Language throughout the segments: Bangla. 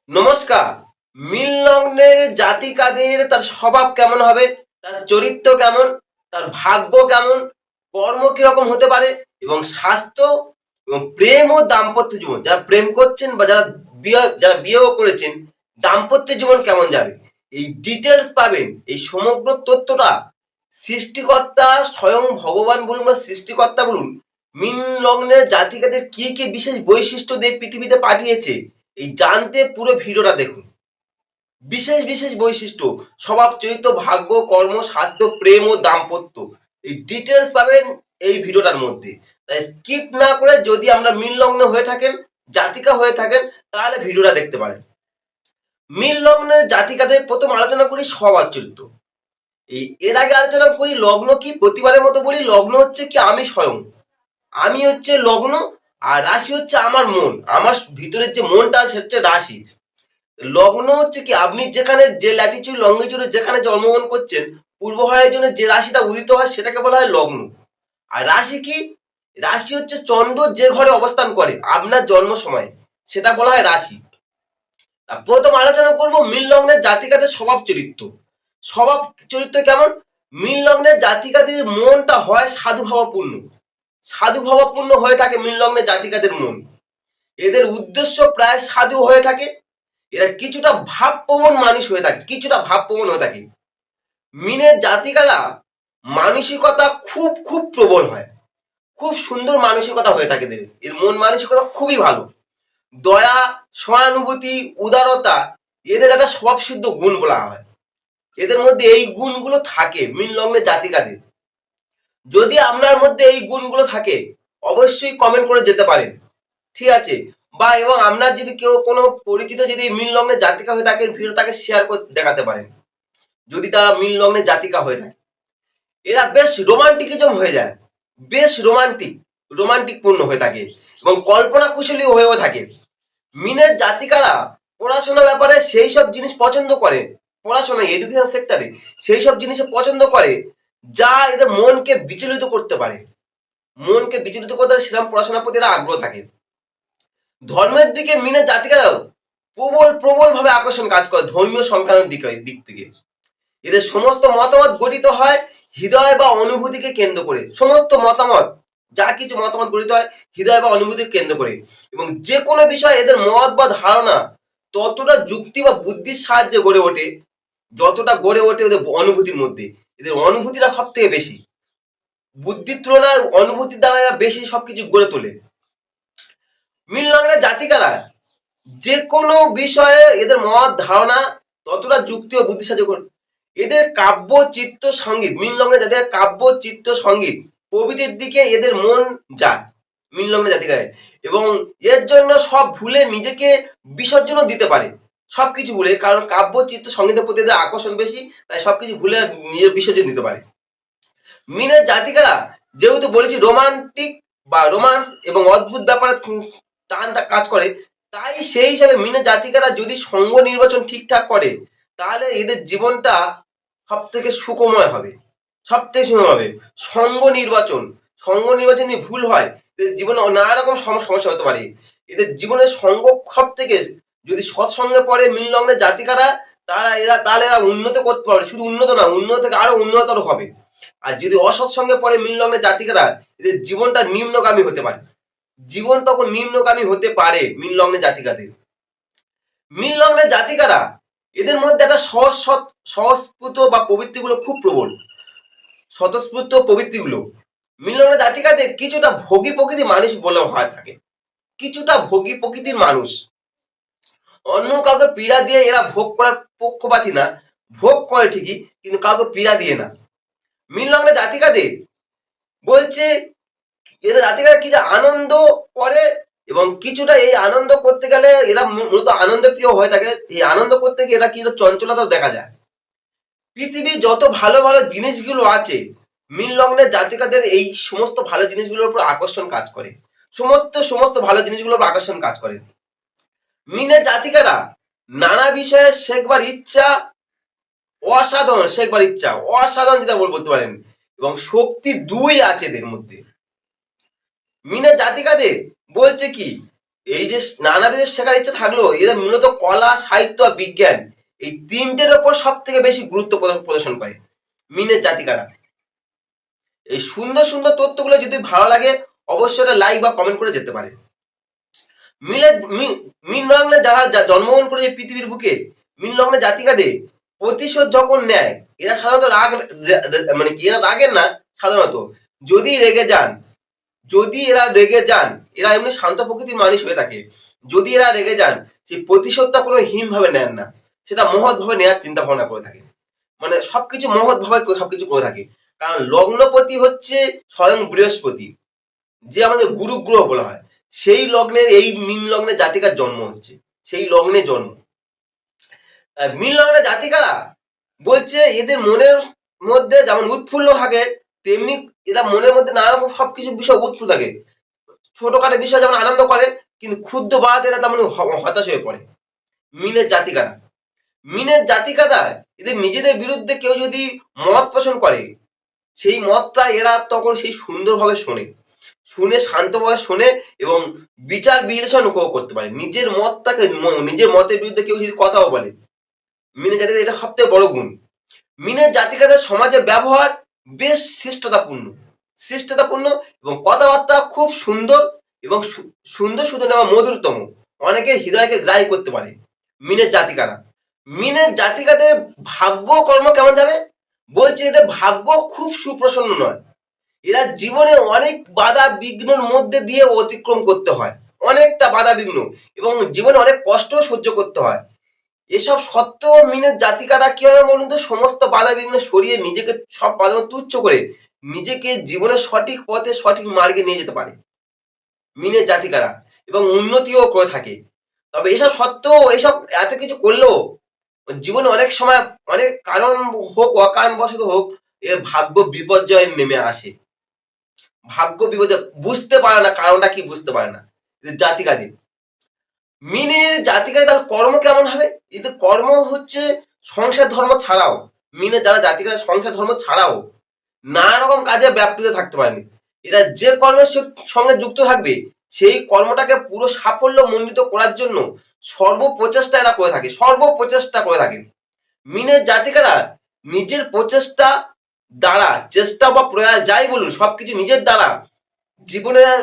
নমস্কার। মীন লগ্নের জাতিকাদের তার স্বভাব কেমন হবে, তার চরিত্র কেমন, তার ভাগ্য কেমন, কর্ম কিরকম হতে পারে এবং স্বাস্থ্য এবং প্রেম ও দাম্পত্য জীবন, যারা প্রেম করছেন বা যারা বিয়েও করেছেন, দাম্পত্য জীবন কেমন যাবে, এই ডিটেলস পাবেন। এই সমগ্র তথ্যটা সৃষ্টিকর্তা স্বয়ং ভগবান বলুন বা সৃষ্টিকর্তা বলুন, মীন লগ্নের জাতিকাদের কি কি বিশেষ বৈশিষ্ট্য দিয়ে পৃথিবীতে পাঠিয়েছে, এই জানতে পুরো ভিডিওটা দেখুন। বিশেষ বিশেষ বৈশিষ্ট্য, স্বভাব, চরিত্র, ভাগ্য, কর্ম, স্বাস্থ্য, প্রেম ও দাম্পত্য, এই ডিটেলস পাবেন এই ভিডিওটার মধ্যে। তাই স্কিপ না করে, যদি আমরা মীন লগ্ন হয়ে থাকেন, জাতিকা হয়ে থাকেন, তাহলে ভিডিওটা দেখতে পারেন। মীন লগ্নের জাতিকাদের প্রথম আলোচনা করি স্বভাব চরিত্র। এর আগে আলোচনা করি লগ্ন কি। প্রতিবারের মতো বলি, লগ্ন হচ্ছে কি আমি স্বয়ং, আমি হচ্ছে লগ্ন, আর রাশি হচ্ছে আমার মন, আমার ভিতরের যে মনটা আছে হচ্ছে রাশি। লগ্ন হচ্ছে কি আপনি যেখানে যে ল্যাটিচিউড লঙ্গিটিউডে যেখানে জন্মগ্রহণ করছেন, পূর্ব জন্য যে রাশিটা উদিত হয় সেটাকে বলা হয় লগ্ন। আর রাশি কি, রাশি হচ্ছে চন্দ্র যে ঘরে অবস্থান করে আপনার জন্ম সময়, সেটা বলা হয় রাশি। প্রথম আলোচনা করব মীন লগ্নের জাতিকাদের স্বভাব চরিত্র। স্বভাব চরিত্র কেমন? মীন লগ্নের জাতিকাদের মনটা হয় সাধুভাবাপূর্ণ, সাধুভাবাপূর্ণ হয়ে থাকে মীন লগ্নের জাতিকাদের মন। এদের উদ্দেশ্য প্রায় সাধু হয়ে থাকে। এরা কিছুটা ভাবপ্রবণ মানুষ হয়ে থাকে, কিছুটা ভাবপ্রবণ হয়ে থাকে। মিনের জাতিকারা মানসিকতা খুব খুব প্রবল হয়, খুব সুন্দর মানসিকতা হয়ে থাকে এদের। এর মন মানসিকতা খুবই ভালো। দয়া, সহানুভূতি, উদারতা এদের একটা স্বভাবসিদ্ধ গুণ বলা হয়। এদের মধ্যে এই গুণগুলো থাকে মীন লগ্নের জাতিকাদের। যদি আপনার মধ্যে এই গুণগুলো থাকে, অবশ্যই কমেন্ট করে যেতে পারেন, ঠিক আছে? বা এবং আপনার যদি কেউ কোনো পরিচিত যদি মীন লগ্নের জাতিকা হয়ে থাকেন, ভিডিও তাকে শেয়ার করে দেখাতে পারেন, যদি তারা মীন লগ্নের জাতিকা হয়ে থাকে। এরা বেশ রোমান্টিকিজম হয়ে যায়, বেশ রোমান্টিক পূর্ণ হয়ে থাকে এবং কল্পনা কুশলী হয়েও থাকে। মিনের জাতিকারা পড়াশোনা ব্যাপারে সেই সব জিনিস পছন্দ করে, পড়াশোনা এডুকেশন সেক্টরে সেই সব জিনিসে পছন্দ করে যা এদের মনকে বিচলিত করতে পারে, মনকে বিচলিত করতে পারে, সেরকম পড়াশোনার প্রতি এরা আগ্রহ থাকে। ধর্মের দিকে মিনের জাতিকারাও প্রবল ভাবে আকর্ষণ কাজ করে ধর্মীয় সংক্রান্ত দিক থেকে। এদের সমস্ত মতামত গঠিত হয় হৃদয় বা অনুভূতিকে কেন্দ্র করে। সমস্ত মতামত, যা কিছু মতামত গঠিত হয় হৃদয় বা অনুভূতিকে কেন্দ্র করে, এবং যে কোনো বিষয় এদের মত বা ধারণা ততটা যুক্তি বা বুদ্ধির সাহায্যে গড়ে ওঠে যতটা গড়ে ওঠে ওদের অনুভূতির মধ্যে। এদের অনুভূতিটা সব থেকে বেশি, বুদ্ধির তুলনায় অনুভূতির দ্বারা বেশি সবকিছু গড়ে তোলে। মীন লগ্নের জাতিকারা যে কোনো বিষয়ে এদের মত ধারণা ততটা যুক্তি ও বুদ্ধির সাহায্য করে। এদের কাব্য, চিত্র, সঙ্গীত, মীন লগ্নে যাদের কাব্য, চিত্র, সঙ্গীত প্রভৃতির দিকে এদের মন যায় মীন লগ্নে জাতিকায়, এবং এর জন্য সব ভুলে নিজেকে বিসর্জনও দিতে পারে, সবকিছু ভুলে। কারণ কাব্য, চিত্র, সঙ্গীতের প্রতি এদের আকর্ষণ বেশি, তাই সবকিছু ভুলে নিজের বিসর্জন দিতে পারে। মিনের জাতিকারা যেহেতু বলেছি রোমান্টিক বা রোমান্স এবং অদ্ভুত ব্যাপারে টান কাজ করে, তাই সেই হিসাবে মিনের জাতিকারা যদি সঙ্গ নির্বাচন ঠিকঠাক করে, তাহলে এদের জীবনটা সব থেকে সুখময় হবে, সব থেকে সুখময় হবে। সঙ্গ নির্বাচন যদি ভুল হয়, এদের জীবনে নানা রকম সমস্যা হতে পারে। এদের জীবনের সঙ্গ সব থেকে, যদি সৎসঙ্গে পড়ে মীন লগ্নের জাতিকারা, তাহলে এরা উন্নত করতে পারবে, শুধু উন্নত না, উন্নত থেকে আরো উন্নতর হবে। আর যদি অসৎসঙ্গে পড়ে মীন লগ্নের জাতিকারা, এদের জীবনটা নিম্নগামী হতে পারে, জীবন তখন নিম্নগামী হতে পারে মীন লগ্নের জাতিকাদের। মীন লগ্নের জাতিকারা এদের মধ্যে একটা সহস্ফূর্ত বা প্রবৃত্তিগুলো খুব প্রবল, স্বতঃস্ফূর্ত প্রবৃত্তিগুলো। মীন লগ্নের জাতিকাদের কিছুটা ভোগী প্রকৃতির মানুষ বলে হয় থাকে, কিছুটা ভোগী প্রকৃতির মানুষ। অন্য কাউকে পীড়া দিয়ে এরা ভোগ করার পক্ষপাতী না, ভোগ করে ঠিকই কিন্তু কাউকে পীড়া দিয়ে না। মীন লগ্নের জাতিকাদের বলছে, এরা জাতিকারা কি যে আনন্দ করে, এবং কিছুটা এই আনন্দ করতে গেলে এরা মূলত আনন্দ প্রিয় হয়ে থাকে। এই আনন্দ করতে গিয়ে এরা কিন্তু চঞ্চলতাও দেখা যায়। পৃথিবীর যত ভালো ভালো জিনিসগুলো আছে, মীন লগ্নের জাতিকাদের এই সমস্ত ভালো জিনিসগুলোর উপর আকর্ষণ কাজ করে, সমস্ত ভালো জিনিসগুলোর উপর আকর্ষণ কাজ করে। মীনের জাতিকারা নানা বিষয়ে শেখবার ইচ্ছা, অসাধারণ যেটা বলতে পারেন, এবং শক্তি দুই আছে এদের মধ্যে। মীনের জাতিকাদের বলছে কি, এই যে নানাবিধ শেখার ইচ্ছা থাকলেও এদের মূলত কলা, সাহিত্য আর বিজ্ঞান এই তিনটের ওপর সব থেকে বেশি গুরুত্ব প্রদর্শন করে মিনের জাতিকারা। এই সুন্দর সুন্দর তথ্যগুলো যদি ভালো লাগে অবশ্যই লাইক বা কমেন্ট করে যেতে পারে। মীন লগ্নে যারা জন্মগ্রহণ করেছে পৃথিবীর বুকে, মীন লগ্নে জাতিকাদের প্রতিশোধ যখন নেয়, এরা সাধারণত রাগ মানে কি এরা রাগেন না সাধারণত। যদি রেগে যান, যদি এরা রেগে যান, এরা এমনি শান্ত প্রকৃতির মানুষ হয়ে থাকে। যদি এরা রেগে যান, সেই প্রতিশোধটা কোনো হীনভাবে নেন না, সেটা মহৎ ভাবে নেওয়ার চিন্তা ভাবনা করে থাকে। মানে সবকিছু মহৎ ভাবে সবকিছু করে থাকে। কারণ লগ্নপতি হচ্ছে স্বয়ং বৃহস্পতি, যে আমাদের গুরু গ্রহ বলা হয়। সেই লগ্নের এই মীন লগ্নে জাতিকার জন্ম হচ্ছে, সেই লগ্নে জন্ম। মীন লগ্নে জাতিকারা বলছে এদের মনের মধ্যে যেমন উৎফুল্ল থাকে, তেমনি এরা মনের মধ্যে নানা রকম সবকিছু বিষয় উৎফুল্ল থাকে। ছোটখাটো বিষয় যেমন আনন্দ করে, কিন্তু ক্ষুদ্র বাড়াতে এরা তেমন হতাশ হয়ে পড়ে। মিনের জাতিকারা, মিনের জাতিকারা এদের নিজেদের বিরুদ্ধে কেউ যদি মত পোষণ করে, সেই মতটা এরা তখন সেই সুন্দরভাবে শোনে, শুনে শান্তভাবে শোনে এবং বিচার বিশ্লেষণ করতে পারে। নিজের মতটাকে, নিজের মতের বিরুদ্ধে কেউ যদি কথাও বলে, মিনের জাতিকাদের এটা সবথেকে বড় গুণ। মিনের জাতিকাদের সমাজে ব্যবহার বেশ শিষ্টতাপূর্ণ এবং কথাবার্তা খুব সুন্দর এবং সুন্দর এবং মধুরতম, অনেকের হৃদয়কে গ্রাহী করতে পারে মিনের জাতিকারা। মিনের জাতিকাদের ভাগ্য কর্ম কেমন যাবে বলছে, এদের ভাগ্য খুব সুপ্রসন্ন নয়। এরা জীবনে অনেক বাধা বিঘ্নের মধ্যে দিয়ে অতিক্রম করতে হয়, অনেকটা বাধা বিঘ্ন, এবং জীবনে অনেক কষ্ট সহ্য করতে হয়। এসব সত্ত্বেও মিনের জাতিকারা কি হয় বলুন তো, সমস্ত বাধা বিঘ্ন সরিয়ে নিজেকে সব বাধা তুচ্ছ করে নিজেকে জীবনের সঠিক পথে সঠিক মার্গে নিয়ে যেতে পারে মিনের জাতিকারা, এবং উন্নতিও করে থাকে। তবে এসব সত্ত্বেও, এসব এত কিছু করলেও জীবনে অনেক সময় অনেক কারণ হোক, অকারণবশত হোক, এর ভাগ্য বিপর্যয় নেমে আসে। ভাগ্য বিপর্যয় বুঝতে পারে না, কারণটা কি বুঝতে পারে না জাতিকাদের। মিনের জাতিকায় তার কর্ম কেমন হবে? এদের কর্ম হচ্ছে সংসার ধর্ম ছাড়াও, মিনের যারা জাতিকারা সংসার ধর্ম ছাড়াও নানা রকম কাজে ব্যাপৃত থাকতে পারেনি। এরা যে কর্মের সঙ্গে যুক্ত থাকবে, সেই কর্মটাকে পুরো সাফল্য মণ্ডিত করার জন্য সর্বপ্রচেষ্টা এরা করে থাকে, সর্বপ্রচেষ্টা করে থাকে। মিনের জাতিকারা নিজের প্রচেষ্টা দ্বারা, চেষ্টা বা প্রয়াস যাই বলুন, সবকিছু নিজের দ্বারা জীবনের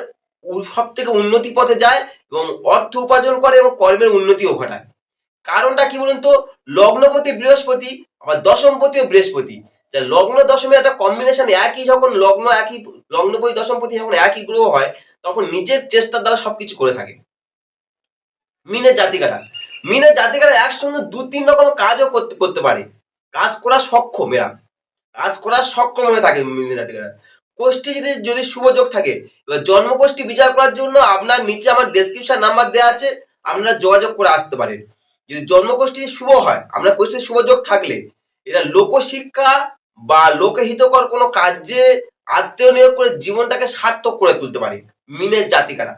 সব থেকে উন্নতি পথে যায় এবং অর্থ উপার্জন করে এবং কর্মের উন্নতিও ঘটায়। কারণটা কি বলুন তো, লগ্নপতি বৃহস্পতি আবার দশমপতিও বৃহস্পতি, যা লগ্ন দশমে একটা কম্বিনেশন, একই যখন লগ্ন, একই লগ্নপতি দশমপতি যখন একই গ্রহ হয়, তখন নিজের চেষ্টার দ্বারা সবকিছু করে থাকে মিনের জাতিকারা। মিনের জাতিকারা একসঙ্গে দু তিন রকম কাজও করতে পারে, কাজ করার সক্ষম, এরা কাজ করার সক্ষম হয়ে থাকে মিনের জাতিকারা। কোষ্ঠী যদি শুভ যোগ থাকে, এবার জন্মকোষ্ঠী বিচার করার জন্য আপনার নিচে আমার ডেসক্রিপশন নাম্বার দেওয়া আছে, আপনারা যোগাযোগ করে আসতে পারেন। যদি জন্মকোষ্ঠী শুভ হয়, আপনার কোষ্ঠীর শুভ যোগ থাকলে এরা লোকশিক্ষা বা লোকহিতকর কোনো কাজে আত্মীয় নিয়োগ করে জীবনটাকে সার্থক করে তুলতে পারে মিনের জাতিকারা।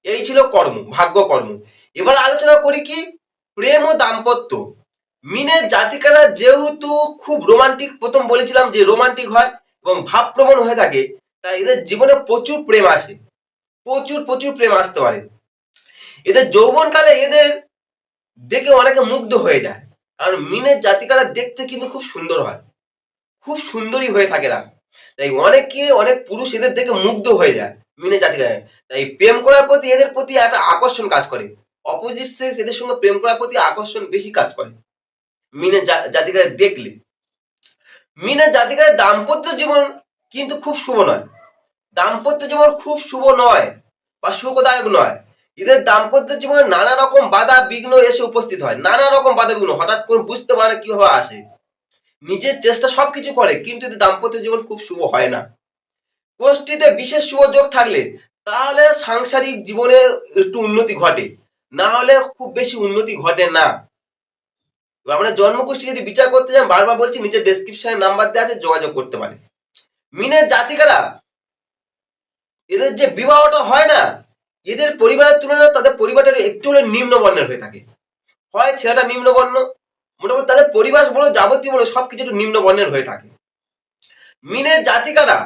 এই ছিল কর্ম, ভাগ্য কর্ম। এবার আলোচনা করি কি প্রেম ও দাম্পত্য। মিনের জাতিকারা যেহেতু খুব রোমান্টিক, প্রথম বলেছিলাম যে রোমান্টিক হয় এবং ভাবপ্রবণ হয়ে থাকে, তাই এদের জীবনে প্রচুর প্রেম আসে, প্রচুর প্রচুর প্রেম আসতে পারে। এদের যৌবনকালে এদের দেখে অনেকে মুগ্ধ হয়ে যায়, কারণ মিনের জাতিকারা দেখতে কিন্তু খুব সুন্দর হয়, খুব সুন্দরী হয়ে থাকে না, তাই অনেক পুরুষ এদের দেখে মুগ্ধ হয়ে যায় মিনের জাতিকারা। তাই প্রেম করার প্রতি এদের প্রতি একটা আকর্ষণ কাজ করে, অপোজিট সেক্স এদের সঙ্গে প্রেম করার প্রতি আকর্ষণ বেশি কাজ করে মিনের জাতিকাদের দেখলে। মিনের জাতিকাদের দাম্পত্য জীবন কিন্তু খুব শুভ নয়, দাম্পত্য জীবন খুব শুভ নয় বা সুখদায়ক নয়। এদের দাম্পত্য জীবনে নানা রকম বাধা বিঘ্ন এসে উপস্থিত হয়, নানা রকম বাধা বিঘ্ন হঠাৎ করে বুঝতে পারে কিভাবে আসে, নিজের চেষ্টা সবকিছু করে, কিন্তু এদের দাম্পত্য জীবন খুব শুভ হয় না। গোষ্ঠীতে বিশেষ শুভ যোগ থাকলে তাহলে সাংসারিক জীবনে একটু উন্নতি ঘটে, না হলে খুব বেশি উন্নতি ঘটে না। আমরা জন্মগোষ্ঠী যদি বিচার করতে চান, বারবার বলছি নিচে ডেসক্রিপশনে নাম্বার দেওয়া আছে, যোগাযোগ করতে পারে। মিনের জাতিকারা এদের যে বিবাহটা হয় না, এদের পরিবারের তুলনায় তাদের পরিবারটা একটু হলে নিম্ন বর্ণের হয়ে থাকে। হয় ছেলেটা নিম্ন বর্ণ, মোটামুটি তাদের পরিবার বলো, যাবতীয় বলো, সবকিছু একটু নিম্ন বর্ণের হয়ে থাকে। মিনের জাতিকারা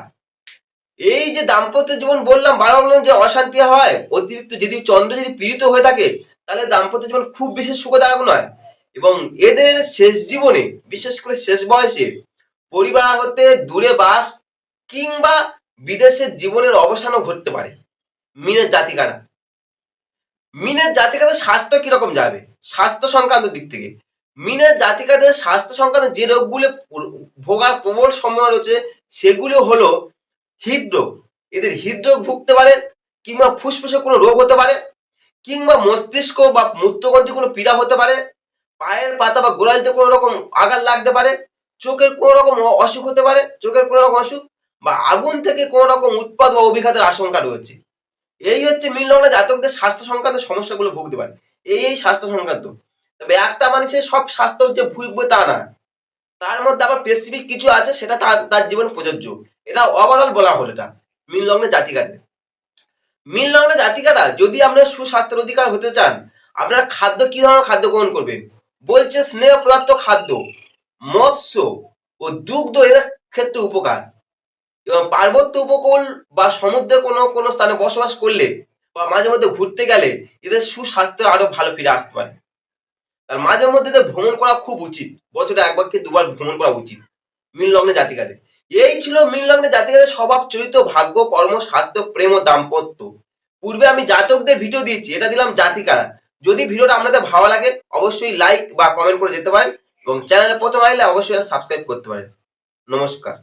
এই যে দাম্পত্য জীবন বললাম, বারবার বললাম যে অশান্তি হয় অতিরিক্ত, যদি চন্দ্র যদি পীড়িত হয়ে থাকে তাহলে দাম্পত্য জীবন খুব বিশেষ সুখদায়ক নয়। এবং এদের শেষ জীবনে, বিশেষ করে শেষ বয়সে, পরিবার হতে দূরে বাস কিংবা বিদেশের জীবনের অবসানও ঘটতে পারে। মিনের জাতিকারা, মিনের জাতিকাদের স্বাস্থ্য কিরকম যাবে স্বাস্থ্য সংক্রান্ত দিক থেকে? মিনের জাতিকাদের স্বাস্থ্য সংক্রান্ত যে রোগগুলো ভোগার প্রবল সম্ভাবনা রয়েছে সেগুলো হলো হৃদরোগ। এদের হৃদরোগ ভুগতে পারে, কিংবা ফুসফুসে কোনো রোগ হতে পারে, কিংবা মস্তিষ্ক বা মূত্রগ্রন্থি কোনো পীড়া হতে পারে, পায়ের পাতা বা গোড়ালিতে কোনো রকম আঘাত লাগতে পারে, চোখের কোনো রকম অসুখ হতে পারে, চোখের কোনো রকম অসুখ, বা আগুন থেকে কোনো রকম উৎপাদ বা অভিঘাতের আশঙ্কা রয়েছে। এই হচ্ছে মীন লগ্নে জাতকদের স্বাস্থ্য সংক্রান্ত সমস্যাগুলো ভুগতে পারে। এই স্বাস্থ্য সংক্রান্ত। তবে একটা মানুষের সব স্বাস্থ্য যে ভুগবে তা না, তার মধ্যে আবার স্পেসিফিক কিছু আছে, সেটা তার তার জীবন প্রযোজ্য। এটা ওভারঅল বলা হলো এটা মীন লগ্নের জাতিকাদের। মীন লগ্নের জাতিকারা যদি আপনার সুস্বাস্থ্যের অধিকার হতে চান, আপনার খাদ্য কি ধরনের খাদ্য গ্রহণ করবেন? বলছে স্নেহ পদার্থ খাদ্য, মৎস্য ও দুগ্ধ এদের ক্ষেত্রে উপকার। এবং পার্বত্য উপকূল বা সমুদ্রে কোনো কোনো স্থানে বসবাস করলে বা মাঝে মধ্যে ঘুরতে গেলে এদের সুস্বাস্থ্য আরো ভালো ফিরে আসতে পারে। আর মাঝে মধ্যে এদের ভ্রমণ করা খুব উচিত, বছরে একবার কি দুবার ভ্রমণ করা উচিত মীন লগ্নে জাতিকাদের। এই ছিল মীন লগ্নে জাতিকাদের স্বভাব, চরিত্র, ভাগ্য, কর্ম, স্বাস্থ্য, প্রেম ও দাম্পত্য। পূর্বে আমি জাতকদের ভিডিও দিয়েছি, এটা দিলাম জাতিকারা। যদি ভিডিওটা আপনাদের ভালো লাগে অবশ্যই লাইক বা কমেন্ট করে যেতে পারেন, এবং চ্যানেলে প্রথম আসলে অবশ্যই সাবস্ক্রাইব করতে পারেন। নমস্কার।